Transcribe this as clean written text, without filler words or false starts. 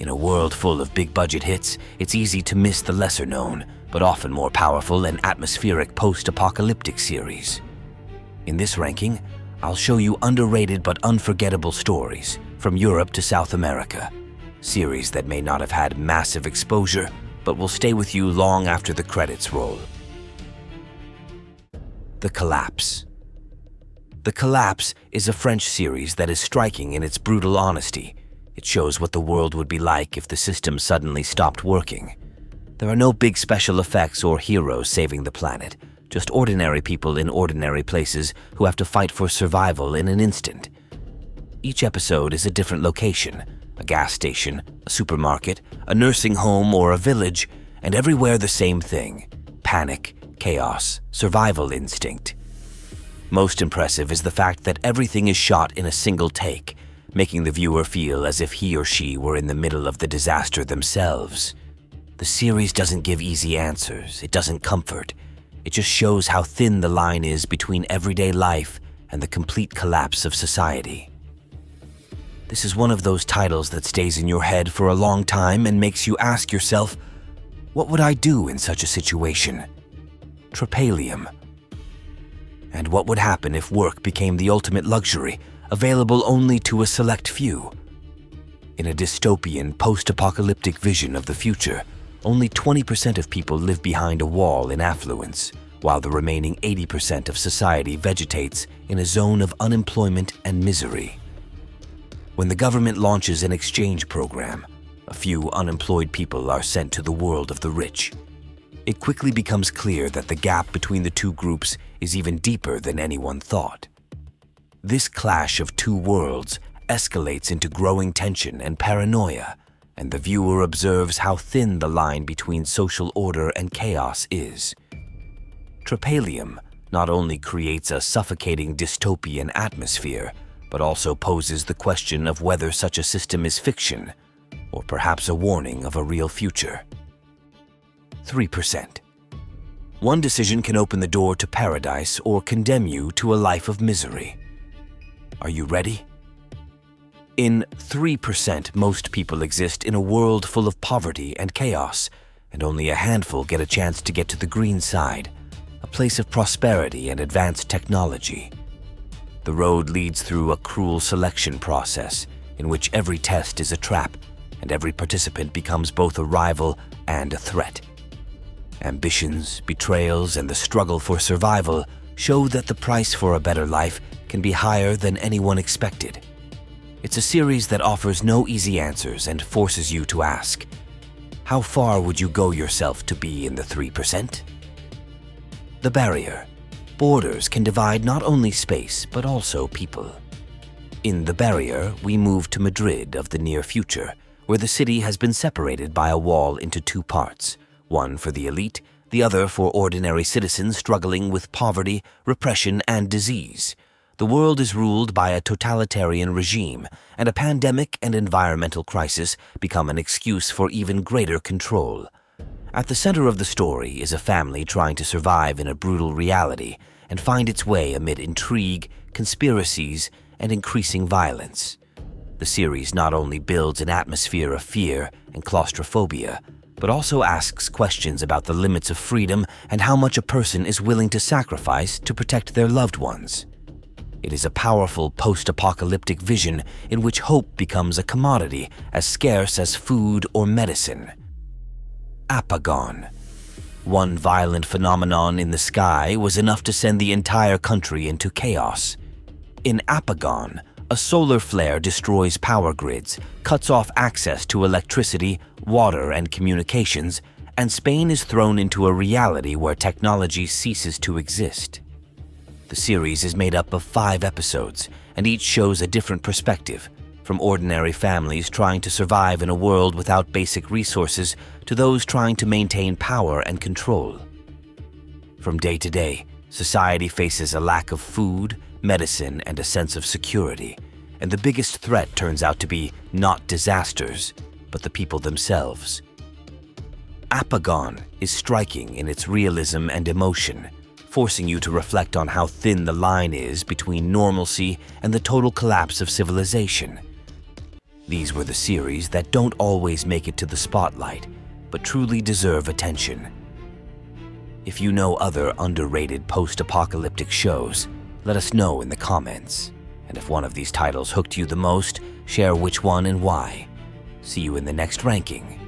In a world full of big-budget hits, it's easy to miss the lesser-known, but often more powerful and atmospheric post-apocalyptic series. In this ranking, I'll show you underrated but unforgettable stories from Europe to South America. Series that may not have had massive exposure, but will stay with you long after the credits roll. The Collapse. The Collapse is a French series that is striking in its brutal honesty. It shows what the world would be like if the system suddenly stopped working. There are no big special effects or heroes saving the planet, just ordinary people in ordinary places who have to fight for survival in an instant. Each episode is a different location, a gas station, a supermarket, a nursing home, or a village, and everywhere the same thing: panic, chaos, survival instinct. Most impressive is the fact that everything is shot in a single take, making the viewer feel as if he or she were in the middle of the disaster themselves. The series doesn't give easy answers, it doesn't comfort. It just shows how thin the line is between everyday life and the complete collapse of society. This is one of those titles that stays in your head for a long time and makes you ask yourself, what would I do in such a situation? Trepalium. And what would happen if work became the ultimate luxury, available only to a select few? In a dystopian, post-apocalyptic vision of the future, only 20% of people live behind a wall in affluence, while the remaining 80% of society vegetates in a zone of unemployment and misery. When the government launches an exchange program, a few unemployed people are sent to the world of the rich. It quickly becomes clear that the gap between the two groups is even deeper than anyone thought. This clash of two worlds escalates into growing tension and paranoia, and the viewer observes how thin the line between social order and chaos is. Trepalium not only creates a suffocating dystopian atmosphere, but also poses the question of whether such a system is fiction, or perhaps a warning of a real future. 3%. One decision can open the door to paradise or condemn you to a life of misery. Are you ready? In 3%, most people exist in a world full of poverty and chaos, and only a handful get a chance to get to the green side, a place of prosperity and advanced technology. The road leads through a cruel selection process in which every test is a trap, and every participant becomes both a rival and a threat. Ambitions, betrayals, and the struggle for survival show that the price for a better life can be higher than anyone expected. It's a series that offers no easy answers and forces you to ask, how far would you go yourself to be in the 3%? The Barrier. Borders can divide not only space, but also people. In The Barrier, we move to Madrid of the near future, where the city has been separated by a wall into two parts, one for the elite, the other for ordinary citizens struggling with poverty, repression, and disease. The world is ruled by a totalitarian regime, and a pandemic and environmental crisis become an excuse for even greater control. At the center of the story is a family trying to survive in a brutal reality and find its way amid intrigue, conspiracies, and increasing violence. The series not only builds an atmosphere of fear and claustrophobia, but also asks questions about the limits of freedom and how much a person is willing to sacrifice to protect their loved ones. It is a powerful post-apocalyptic vision in which hope becomes a commodity as scarce as food or medicine. Apagón. One violent phenomenon in the sky was enough to send the entire country into chaos. In Apagón, a solar flare destroys power grids, cuts off access to electricity, water, and communications, and Spain is thrown into a reality where technology ceases to exist. The series is made up of 5 episodes, and each shows a different perspective, from ordinary families trying to survive in a world without basic resources to those trying to maintain power and control. From day to day, society faces a lack of food, medicine, and a sense of security, and the biggest threat turns out to be not disasters, but the people themselves. Apagón is striking in its realism and emotion, forcing you to reflect on how thin the line is between normalcy and the total collapse of civilization. These were the series that don't always make it to the spotlight, but truly deserve attention. If you know other underrated post-apocalyptic shows, let us know in the comments. And if one of these titles hooked you the most, share which one and why. See you in the next ranking.